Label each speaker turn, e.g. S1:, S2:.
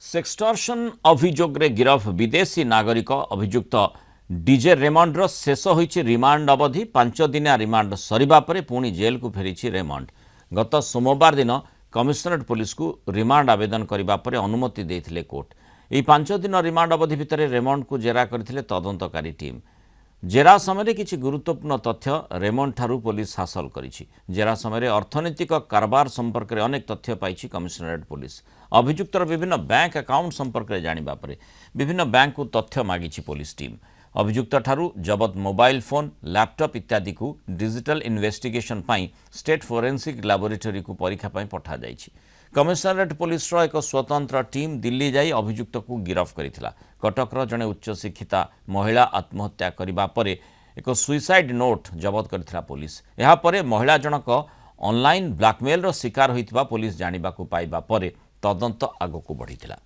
S1: सेक्सटर्शन अभियोगे गिरफ विदेशी नागरिक अभियुक्त डीजे रेमंडर शेष होईछि रिमांड अवधि 5 दिनिया रिमांड सरिबा परे पुणी जेल को फेरिछि रेमंड। गत सोमवार दिन कमिशनरेट पुलिस को रिमांड आवेदन करिबा परे अनुमति देथिले कोर्ट। एही 5 दिन रिमांड अवधि भितर रेमंड को जेरा करथिले तदंतकारी टीम। जेरा समय किछि गुरुत्वपूर्ण तथ्य रेमंड ठारू पुलिस हासिल करिछि। जेरा समय अर्थनैतिक कारबार संपर्क में अनेक तथ्य पाइछि कमिशनरेट पुलिस। अभियुक्तर विभिन्न बैंक अकाउंट संपर्क में जानिबा परे विभिन्न बैंक को तथ्य मागिछि पुलिस टीम। अभियुक्त ठारू जबत मोबाइल फोन लैपटॉप इत्यादि को डिजिटल इन्वेस्टिगेशन पाई स्टेट फोरेंसिक लैबोरेटरी को परीक्षा पाई पठा जाइछि। कमिशनरेट पुलिस एक स्वतंत्र टीम दिल्ली जाई अभियुक्त को गिरफ करिथिला। कटकर जड़े उच्च शिक्षिता महिला आत्महत्या करिबा परे एक सुइसाइड नोट जबत करथिला पुलिस। एहा परे महिला जनक ऑनलाइन ब्लैकमेल रो शिकार होइतिबा पुलिस जानिबा को पाइबा परे तदंत आगको बढ़िथिला।